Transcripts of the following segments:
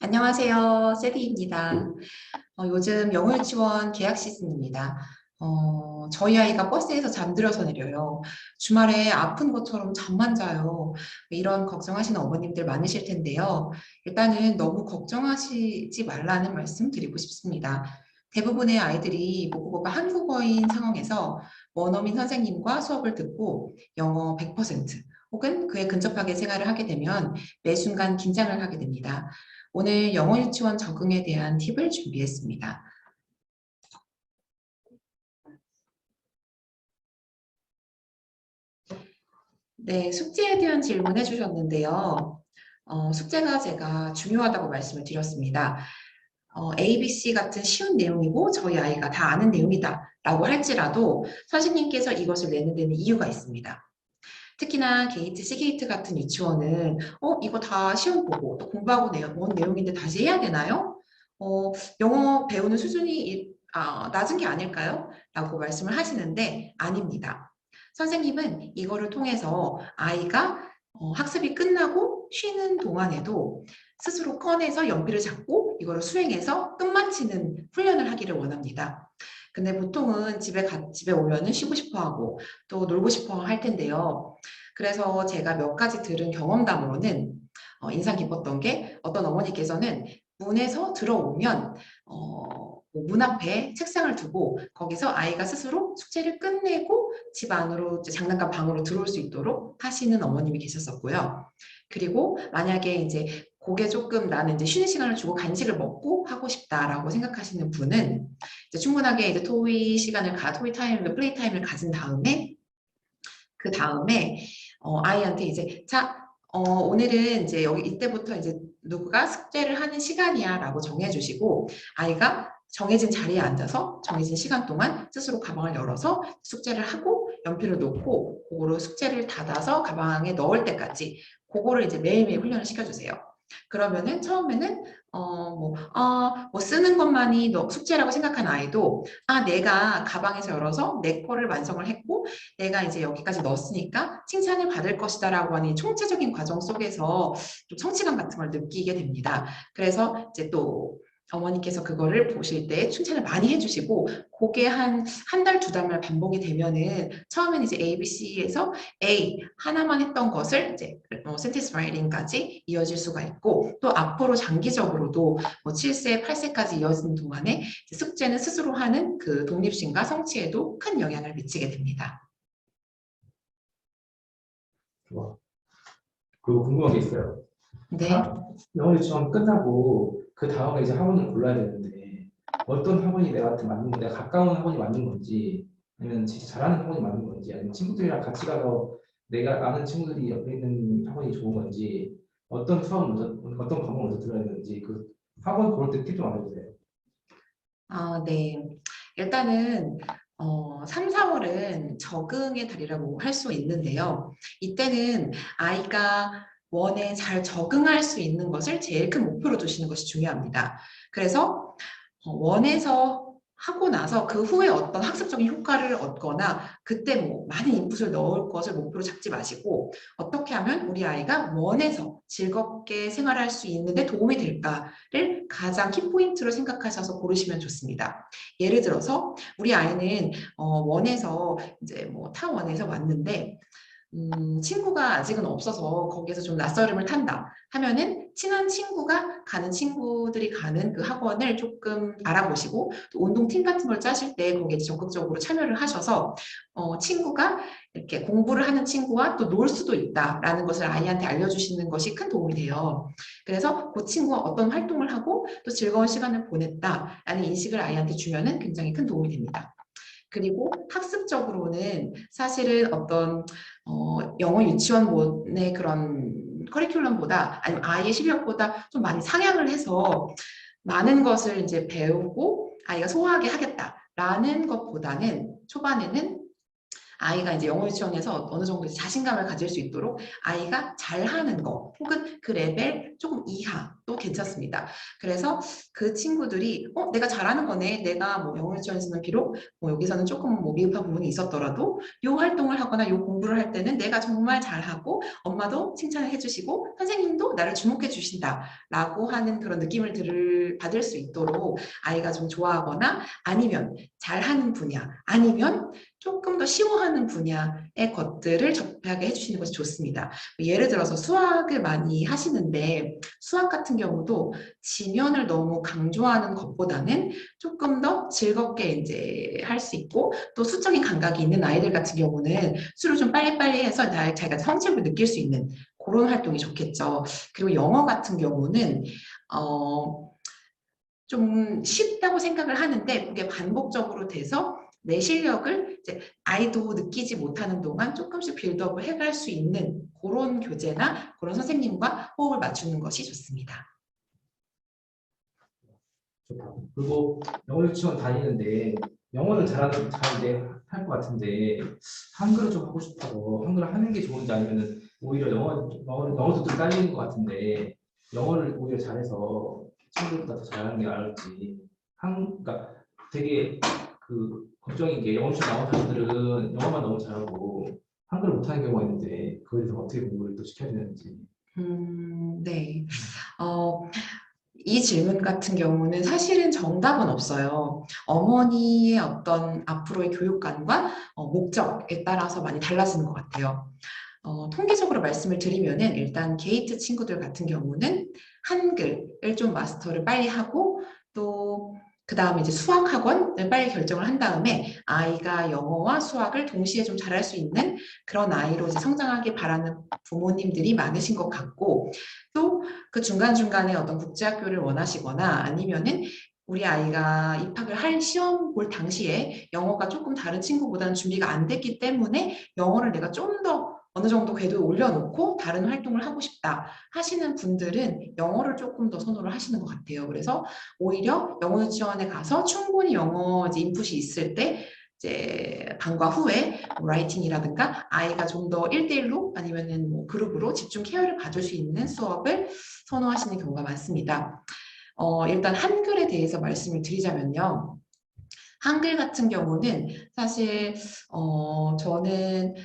안녕하세요. 세디입니다. 요즘 영어 유치원 개학 시즌입니다. 저희 아이가 버스에서 잠들어서 내려요. 주말에 아픈 것처럼 잠만 자요. 이런 걱정하시는 어머님들 많으실 텐데요. 일단은 너무 걱정하시지 말라는 말씀 드리고 싶습니다. 대부분의 아이들이 모국어가 한국어인 상황에서 원어민 선생님과 수업을 듣고 영어 100% 혹은 그에 근접하게 생활을 하게 되면 매 순간 긴장을 하게 됩니다. 오늘 영어 유치원 적응에 대한 팁을 준비했습니다. 네, 숙제에 대한 질문해 주셨는데요. 숙제가 제가 중요하다고 말씀을 드렸습니다. ABC 같은 쉬운 내용이고 저희 아이가 다 아는 내용이다 라고 할지라도 선생님께서 이것을 내는 데는 이유가 있습니다. 특히나 게이트, 시게이트 같은 유치원은 이거 다 시험 보고 또 공부하고 온 내용인데 다시 해야 되나요? 영어 배우는 수준이 낮은 게 아닐까요? 라고 말씀을 하시는데 아닙니다. 선생님은 이거를 통해서 아이가 학습이 끝나고 쉬는 동안에도 스스로 꺼내서 연필을 잡고 이거를 수행해서 끝마치는 훈련을 하기를 원합니다. 근데 보통은 집에 오면은 쉬고 싶어 하고 또 놀고 싶어 할 텐데요. 그래서 제가 몇 가지 들은 경험담으로는 인상 깊었던 게 어떤 어머니께서는 문에서 들어오면 문 앞에 책상을 두고 거기서 아이가 스스로 숙제를 끝내고 집 안으로 이제 장난감 방으로 들어올 수 있도록 하시는 어머님이 계셨었고요. 그리고 만약에 이제 고개 조금 나는 이제 쉬는 시간을 주고 간식을 먹고 하고 싶다라고 생각하시는 분은 이제 충분하게 이제 토이 타임을 플레이 타임을 가진 다음에 그 다음에 아이한테 이제 오늘은 이제 여기 이때부터 이제 누구가 숙제를 하는 시간이야라고 정해주시고 아이가 정해진 자리에 앉아서 정해진 시간 동안 스스로 가방을 열어서 숙제를 하고 연필을 놓고 그거로 숙제를 닫아서 가방에 넣을 때까지 그거를 이제 매일매일 훈련을 시켜주세요. 그러면은 처음에는 뭐 쓰는 것만이 숙제라고 생각한 아이도 내가 가방에서 열어서 내 거를 완성을 했고 내가 이제 여기까지 넣었으니까 칭찬을 받을 것이다라고 하는 총체적인 과정 속에서 좀 성취감 같은 걸 느끼게 됩니다. 그래서 이제 또 어머니께서 그거를 보실 때 칭찬을 많이 해주시고 그게 한 달, 두 달만 반복이 되면은 처음에는 이제 ABC에서 A 하나만 했던 것을 이제 센텐스 라이팅까지 이어질 수가 있고 또 앞으로 장기적으로도 뭐 7세, 8세까지 이어지는 동안에 숙제는 스스로 하는 그 독립심과 성취에도 큰 영향을 미치게 됩니다. 좋아. 그리고 궁금한 게 있어요. 네. 영어 유치원 끝나고 그 다음에 이제 학원을 골라야 되는데 어떤 학원이 내가 가까운 학원이 맞는 건지 아니면 진짜 잘하는 학원이 맞는 건지 아니면 친구들이랑 같이 가서 내가 아는 친구들이 옆에 있는 학원이 좋은 건지 어떤 과목을 먼저 들어야 되는지 그 학원 고를 때 팁 좀 알려주세요. 네. 일단은 3, 4월은 적응의 달이라고 할 수 있는데요. 이때는 아이가 원에 잘 적응할 수 있는 것을 제일 큰 목표로 두시는 것이 중요합니다. 그래서 원에서 하고 나서 그 후에 어떤 학습적인 효과를 얻거나 그때 뭐 많은 인풋을 넣을 것을 목표로 잡지 마시고 어떻게 하면 우리 아이가 원에서 즐겁게 생활할 수 있는데 도움이 될까를 가장 키포인트로 생각하셔서 고르시면 좋습니다. 예를 들어서 우리 아이는 원에서 이제 뭐 타원에서 왔는데 친구가 아직은 없어서 거기에서 좀 낯설음을 탄다 하면은 친한 친구가 가는 친구들이 가는 그 학원을 조금 알아보시고 또 운동팀 같은 걸 짜실 때 거기에 적극적으로 참여를 하셔서 친구가 이렇게 공부를 하는 친구와 또 놀 수도 있다라는 것을 아이한테 알려주시는 것이 큰 도움이 돼요. 그래서 그 친구와 어떤 활동을 하고 또 즐거운 시간을 보냈다라는 인식을 아이한테 주면은 굉장히 큰 도움이 됩니다. 그리고 학습적으로는 사실은 어떤 영어 유치원의 그런 커리큘럼보다 아니면 아이의 실력보다 좀 많이 상향을 해서 많은 것을 이제 배우고 아이가 소화하게 하겠다라는 것보다는 초반에는 아이가 이제 영어 유치원에서 어느 정도 자신감을 가질 수 있도록 아이가 잘하는 거 혹은 그 레벨 조금 이하 것도 괜찮습니다. 그래서 그 친구들이 내가 잘하는 거네. 내가 뭐 영어 유치원에서는 비록 뭐 여기서는 조금 뭐 미흡한 부분이 있었더라도 요 활동을 하거나 요 공부를 할 때는 내가 정말 잘하고 엄마도 칭찬을 해주시고 선생님도 나를 주목해 주신다라고 하는 그런 느낌을 받을 수 있도록 아이가 좀 좋아하거나 아니면 잘하는 분야 아니면 조금 더 쉬워하는 분야의 것들을 접하게 해주시는 것이 좋습니다. 예를 들어서 수학을 많이 하시는데 수학 같은 경우도 지면을 너무 강조하는 것보다는 조금 더 즐겁게 이제 할 수 있고 또 수적인 감각이 있는 아이들 같은 경우는 수를 좀 빨리빨리 해서 자기가 성취를 느낄 수 있는 그런 활동이 좋겠죠. 그리고 영어 같은 경우는 좀 쉽다고 생각을 하는데 그게 반복적으로 돼서 내 실력을 이제 아이도 느끼지 못하는 동안 조금씩 빌드업을 해갈 수 있는 그런 교재나 그런 선생님과 호흡을 맞추는 것이 좋습니다. 좋다. 그리고 영어 유치원 다니는데 영어는 잘하는데 할 것 같은데 한글을 좀 하고 싶어서 한글을 하는 게 좋은지 아니면은 오히려 영어도 좀 딸리는 것 같은데 영어를 오히려 잘해서 친구보다 더 잘하는 게 나을지 그러니까 되게 그 걱정인 게 영어 유치원 나온 사람들은 영어만 너무 잘하고 한글을 못하는 경우가 있는데 그거에 대해서 어떻게 공부를 또 시켜야 되는지. 네. 이 질문 같은 경우는 사실은 정답은 없어요. 어머니의 어떤 앞으로의 교육관과 목적에 따라서 많이 달라지는 것 같아요. 통계적으로 말씀을 드리면은 일단 게이트 친구들 같은 경우는 한글을 좀 마스터를 빨리 하고 또 그 다음에 이제 수학 학원을 빨리 결정을 한 다음에 아이가 영어와 수학을 동시에 좀 잘할 수 있는 그런 아이로 이제 성장하길 바라는 부모님들이 많으신 것 같고 또 그 중간중간에 어떤 국제학교를 원하시거나 아니면은 우리 아이가 입학을 할 시험 볼 당시에 영어가 조금 다른 친구보다는 준비가 안 됐기 때문에 영어를 내가 좀 더 어느 정도 궤도에 올려놓고 다른 활동을 하고 싶다 하시는 분들은 영어를 조금 더 선호를 하시는 것 같아요. 그래서 오히려 영어 유치원에 가서 충분히 영어 이제 인풋이 있을 때 이제 방과 후에 뭐 라이팅이라든가 아이가 좀 더 1대1로 아니면은 뭐 그룹으로 집중 케어를 받을 수 있는 수업을 선호하시는 경우가 많습니다. 일단 한글에 대해서 말씀을 드리자면요. 한글 같은 경우는 사실 저는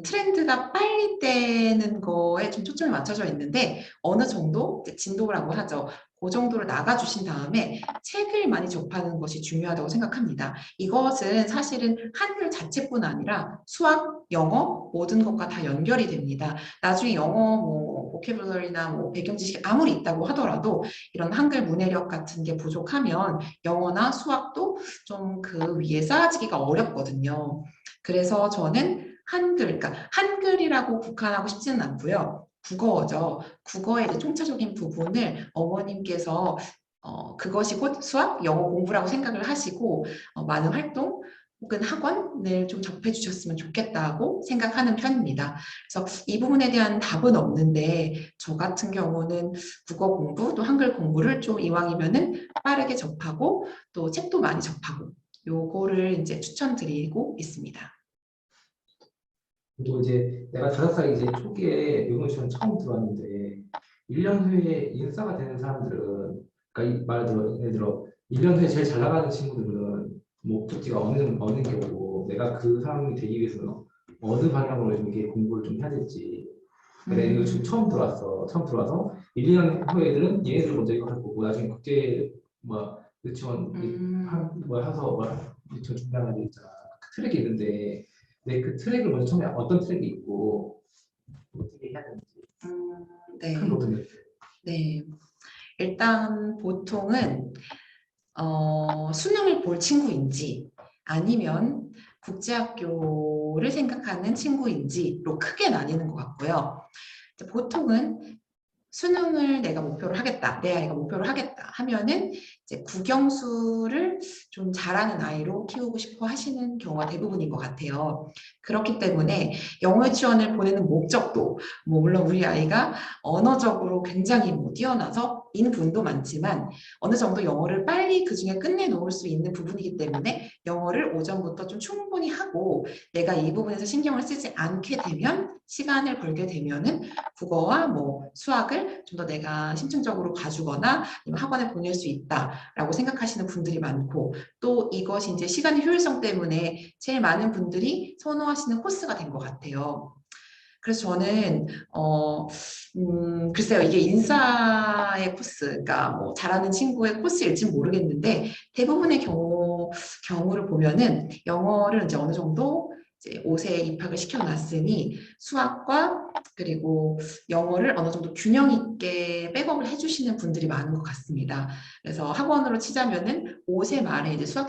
트렌드가 빨리 떼는 거에 좀 초점이 맞춰져 있는데 어느 정도 진도라고 하죠. 그 정도를 나가주신 다음에 책을 많이 접하는 것이 중요하다고 생각합니다. 이것은 사실은 한글 자체뿐 아니라 수학, 영어 모든 것과 다 연결이 됩니다. 나중에 영어 뭐 보캐블러리나 뭐 배경 지식이 아무리 있다고 하더라도 이런 한글 문해력 같은 게 부족하면 영어나 수학도 좀 그 위에 쌓아지기가 어렵거든요. 그래서 저는 그러니까 한글이라고 국한하고 싶지는 않고요. 국어죠. 국어의 이제 총체적인 부분을 어머님께서 그것이 곧 수학, 영어 공부라고 생각을 하시고 많은 활동 혹은 학원을 좀 접해 주셨으면 좋겠다고 생각하는 편입니다. 그래서 이 부분에 대한 답은 없는데 저 같은 경우는 국어 공부 또 한글 공부를 좀 이왕이면은 빠르게 접하고 또 책도 많이 접하고 요거를 이제 추천드리고 있습니다. 그리고 이제 내가 5살 이제 초기에 영어 유치원 처음 들어왔는데 1년 후에 인싸가 되는 사람들은 그러니까 예를 들어 1년 후에 제일 잘 나가는 친구들은 목적지가 어느 경우고 내가 그 사람이 되기 위해서는 어느 방향으로 좀 이렇게 공부를 좀 해야 될지 내가 지금 처음 들어왔어. 처음 들어와서 1, 2년 후에 애들은 얘네들 먼저 이거 할 거고 나중에 국제 뭐 유치원 뭐 해서 뭐 유치원 준비하는 애 있잖아. 그 트랙이 있는데 네, 그 트랙을 먼저 처음에 어떤 트랙이 있고 어떻게 해야 되는지 큰 네. 부분을 네. 일단 보통은 수능을 볼 친구인지 아니면 국제학교를 생각하는 친구인지로 크게 나뉘는 것 같고요. 보통은 수능을 내가 목표로 하겠다, 내 아이가 목표로 하겠다 하면은 이제 국영수를 좀 잘하는 아이로 키우고 싶어 하시는 경우가 대부분인 것 같아요. 그렇기 때문에 영어 유치원을 보내는 목적도 뭐 물론 우리 아이가 언어적으로 굉장히 뭐 뛰어나서 인 분도 많지만 어느 정도 영어를 빨리 그중에 끝내놓을 수 있는 부분이기 때문에 영어를 오전부터 좀 충분히 하고 내가 이 부분에서 신경을 쓰지 않게 되면 시간을 벌게 되면은 국어와 뭐 수학을 좀 더 내가 심층적으로 봐주거나 아니면 학원에 보낼 수 있다라고 생각하시는 분들이 많고 또 이것이 이제 시간의 효율성 때문에 제일 많은 분들이 선호하시는 코스가 된 것 같아요. 그래서 저는 글쎄요 이게 인싸의 코스, 그러니까 뭐 잘하는 친구의 코스일지 모르겠는데 대부분의 경우를 보면은 영어를 이제 어느 정도 이제 5세에 입학을 시켜놨으니 수학과 그리고 영어를 어느 정도 균형 있게 백업을 해주시는 분들이 많은 것 같습니다. 그래서 학원으로 치자면은 5세 말에 이제 수학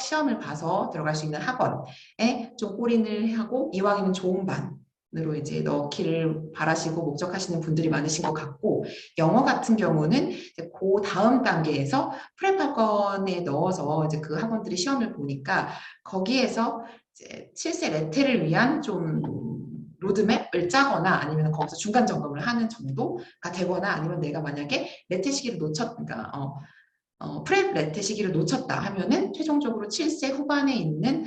시험을 봐서 들어갈 수 있는 학원에 좀 올인을 하고 이왕이면 좋은 반으로 이제 넣기를 바라시고 목적하시는 분들이 많으신 것 같고 영어 같은 경우는 이제 그 다음 단계에서 프랩 학원에 넣어서 이제 그 학원들이 시험을 보니까 거기에서 이제 7세 레테를 위한 좀 로드맵을 짜거나 아니면 거기서 중간 점검을 하는 정도가 되거나 아니면 내가 만약에 레테 시기를 놓쳤다, 프랩 레테 시기를 놓쳤다 하면은 최종적으로 7세 후반에 있는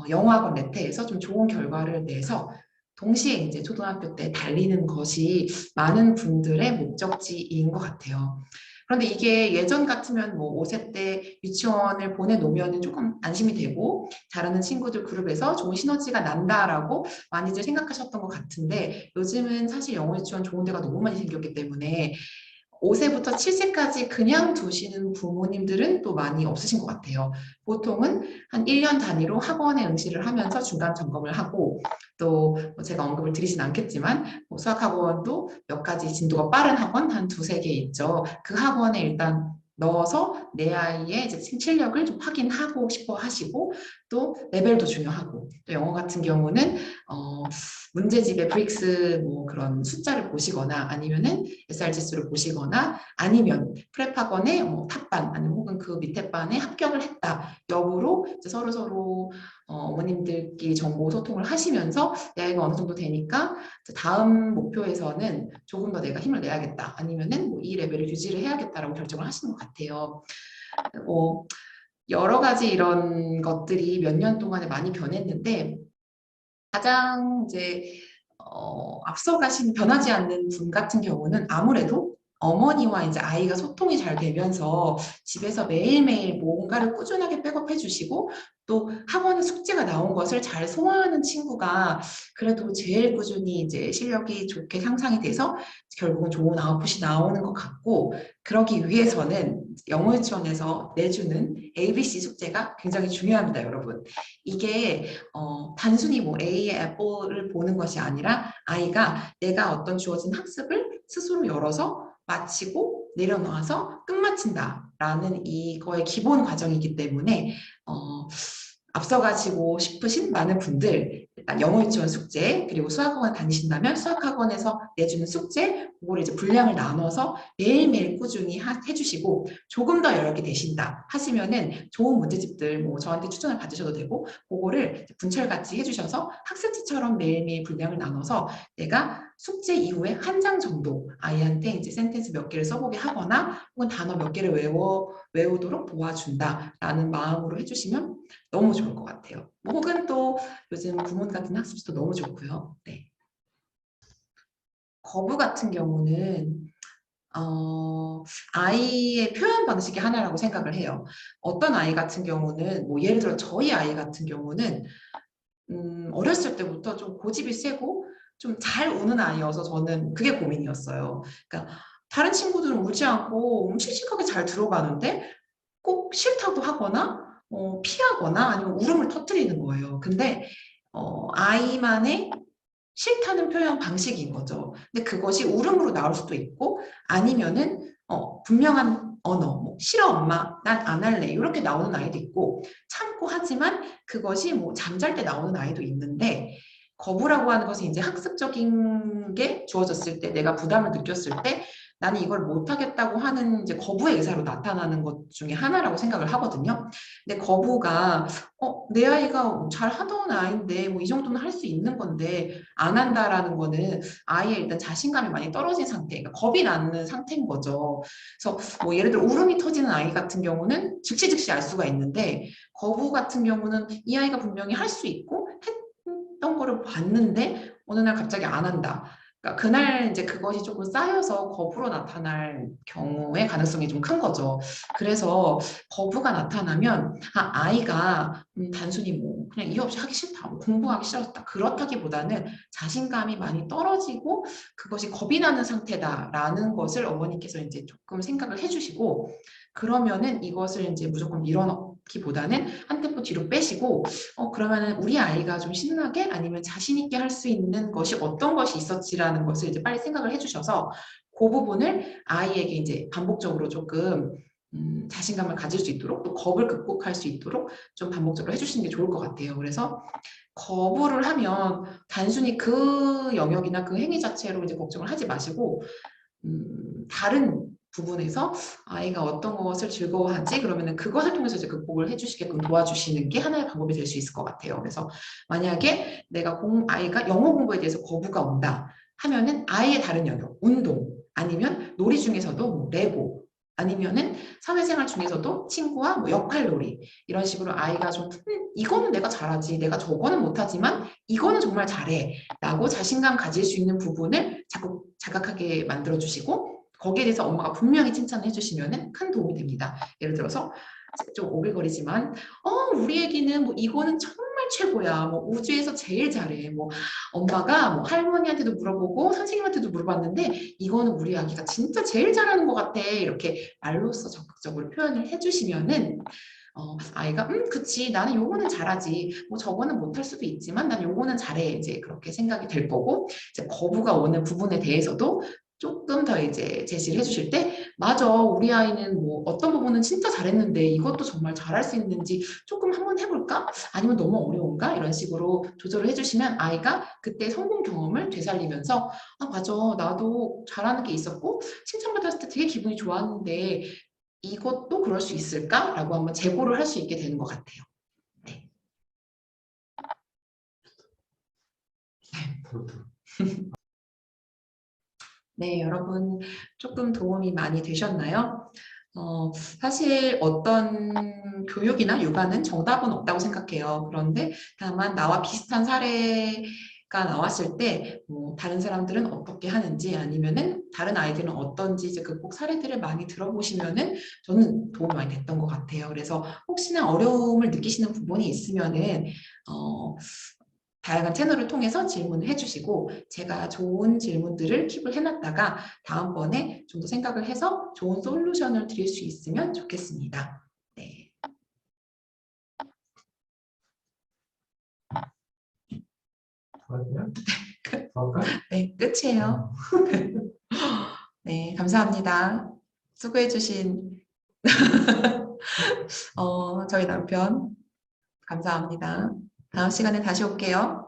영어학원 레테에서 좀 좋은 결과를 내서 동시에 이제 초등학교 때 달리는 것이 많은 분들의 목적지인 것 같아요. 그런데 이게 예전 같으면 뭐 5세 때 유치원을 보내놓으면 조금 안심이 되고 잘하는 친구들 그룹에서 좋은 시너지가 난다라고 많이들 생각하셨던 것 같은데 요즘은 사실 영어 유치원 좋은 데가 너무 많이 생겼기 때문에 5세부터 7세까지 그냥 두시는 부모님들은 또 많이 없으신 것 같아요. 보통은 한 1년 단위로 학원에 응시를 하면서 중간 점검을 하고 또 제가 언급을 드리진 않겠지만 뭐 수학학원도 몇 가지 진도가 빠른 학원 한 두세 개 있죠. 그 학원에 일단 넣어서 내 아이의 이제 실력을 좀 확인하고 싶어 하시고 또 레벨도 중요하고 또 영어 같은 경우는 문제집의 브릭스 뭐 그런 숫자를 보시거나 아니면은 SR 지수를 보시거나 아니면 프랩 학원의 뭐 탑반 아니면 혹은 그 밑에 반에 합격을 했다 여부로 이제 서로 어머님들끼리 정보 소통을 하시면서 내 아이가 어느 정도 되니까 다음 목표에서는 조금 더 내가 힘을 내야겠다 아니면은 뭐 이 레벨을 유지를 해야겠다라고 결정을 하시는 것 같아요. 여러 가지 이런 것들이 몇 년 동안에 많이 변했는데 가장 이제 앞서가신 변하지 않는 분 같은 경우는 아무래도 어머니와 이제 아이가 소통이 잘 되면서 집에서 매일매일 뭔가를 꾸준하게 백업해 주시고 또 학원에 숙제가 나온 것을 잘 소화하는 친구가 그래도 제일 꾸준히 이제 실력이 좋게 향상이 돼서 결국은 좋은 아웃풋이 나오는 것 같고 그러기 위해서는 영어 유치원에서 내주는 ABC 숙제가 굉장히 중요합니다, 여러분. 이게 단순히 뭐 A의 애플을 보는 것이 아니라 아이가 내가 어떤 주어진 학습을 스스로 열어서 마치고 내려놓아서 끝마친다라는 이거의 기본 과정이기 때문에 앞서가시고 싶으신 많은 분들 일단 영어 유치원 숙제 그리고 수학학원 다니신다면 수학학원에서 내주는 숙제 그거를 이제 분량을 나눠서 매일매일 꾸준히 해주시고 조금 더 여러 개 되신다 하시면은 좋은 문제집들 뭐 저한테 추천을 받으셔도 되고 그거를 분철같이 해주셔서 학습지처럼 매일매일 분량을 나눠서 내가 숙제 이후에 한 장 정도 아이한테 이제 센텐스 몇 개를 써보게 하거나 혹은 단어 몇 개를 외우도록 도와준다라는 마음으로 해주시면 너무 좋을 것 같아요. 뭐 혹은 또 요즘 구몬 같은 학습지도 너무 좋고요. 네. 거부 같은 경우는 아이의 표현 방식의 하나라고 생각을 해요. 어떤 아이 같은 경우는 뭐 예를 들어 저희 아이 같은 경우는 어렸을 때부터 좀 고집이 세고 좀 잘 우는 아이여서 저는 그게 고민이었어요. 그러니까 다른 친구들은 울지 않고 씩씩하게 잘 들어가는데 꼭 싫다고 하거나 피하거나 아니면 울음을 터뜨리는 거예요. 근데 아이만의 싫다는 표현 방식인 거죠. 근데 그것이 울음으로 나올 수도 있고 아니면은 분명한 언어, 뭐 싫어 엄마, 난 안 할래 이렇게 나오는 아이도 있고 참고 하지만 그것이 뭐 잠잘 때 나오는 아이도 있는데 거부라고 하는 것은 이제 학습적인 게 주어졌을 때 내가 부담을 느꼈을 때 나는 이걸 못하겠다고 하는 이제 거부의 의사로 나타나는 것 중에 하나라고 생각을 하거든요. 근데 거부가 내 아이가 잘 하던 아이인데 뭐 이 정도는 할 수 있는 건데 안 한다라는 거는 아이의 일단 자신감이 많이 떨어진 상태, 그러니까 겁이 나는 상태인 거죠. 그래서 뭐 예를 들어 울음이 터지는 아이 같은 경우는 즉시 알 수가 있는데 거부 같은 경우는 이 아이가 분명히 할 수 있고 했던 거를 봤는데 어느 날 갑자기 안 한다. 그러니까 그날 이제 그것이 조금 쌓여서 거부로 나타날 경우의 가능성이 좀 큰 거죠. 그래서 거부가 나타나면 아이가 단순히 뭐 그냥 이유 없이 하기 싫다, 뭐 공부하기 싫었다 그렇다기보다는 자신감이 많이 떨어지고 그것이 겁이 나는 상태다라는 것을 어머니께서 이제 조금 생각을 해주시고 그러면은 이것을 이제 무조건 밀어넣기보다는 한 템포 뒤로 빼시고 그러면은 우리 아이가 좀 신나게 아니면 자신 있게 할 수 있는 것이 어떤 것이 있었지라는 것을 이제 빨리 생각을 해주셔서 그 부분을 아이에게 이제 반복적으로 조금 자신감을 가질 수 있도록 또 겁을 극복할 수 있도록 좀 반복적으로 해주시는 게 좋을 것 같아요. 그래서 거부를 하면 단순히 그 영역이나 그 행위 자체로 이제 걱정을 하지 마시고 다른 부분에서 아이가 어떤 것을 즐거워하지? 그러면은 그것을 통해서 이제 극복을 해주시게끔 도와주시는 게 하나의 방법이 될 수 있을 것 같아요. 그래서 만약에 내가 아이가 영어 공부에 대해서 거부가 온다 하면은 아이의 다른 영역, 운동 아니면 놀이 중에서도 뭐 레고 아니면은 사회생활 중에서도 친구와 뭐 역할놀이 이런 식으로 아이가 좀 이거는 내가 잘하지, 내가 저거는 못하지만 이거는 정말 잘해 라고 자신감 가질 수 있는 부분을 자꾸 자각하게 만들어주시고 거기에 대해서 엄마가 분명히 칭찬을 해주시면 큰 도움이 됩니다. 예를 들어서 좀 오글거리지만 우리 애기는 뭐 이거는 정말 최고야. 뭐 우주에서 제일 잘해. 뭐 엄마가 뭐 할머니한테도 물어보고 선생님한테도 물어봤는데 이거는 우리 아기가 진짜 제일 잘하는 것 같아. 이렇게 말로써 적극적으로 표현을 해주시면은 아이가 그치 나는 요거는 잘하지 뭐 저거는 못할 수도 있지만 난 요거는 잘해 이제 그렇게 생각이 될 거고 이제 거부가 오는 부분에 대해서도 조금 더 이제 제시를 해주실 때 맞아 우리 아이는 뭐 어떤 부분은 진짜 잘했는데 이것도 정말 잘할 수 있는지 조금 한번 해볼까? 아니면 너무 어려운가? 이런 식으로 조절을 해주시면 아이가 그때 성공 경험을 되살리면서 맞아 나도 잘하는 게 있었고 칭찬받았을 때 되게 기분이 좋았는데 이것도 그럴 수 있을까라고 한번 재고를 할 수 있게 되는 것 같아요. 네. 네, 여러분 조금 도움이 많이 되셨나요? 사실 어떤 교육이나 육아는 정답은 없다고 생각해요. 그런데 다만 나와 비슷한 사례가 나왔을 때, 뭐 다른 사람들은 어떻게 하는지 아니면은 다른 아이들은 어떤지 이제 극복 사례들을 많이 들어보시면은 저는 도움이 많이 됐던 것 같아요. 그래서 혹시나 어려움을 느끼시는 부분이 있으면은, 다양한 채널을 통해서 질문을 해주시고 제가 좋은 질문들을 킵을 해놨다가 다음번에 좀 더 생각을 해서 좋은 솔루션을 드릴 수 있으면 좋겠습니다. 네. 네, 끝이에요. 네, 감사합니다. 수고해주신 저희 남편 감사합니다. 다음 시간에 다시 올게요.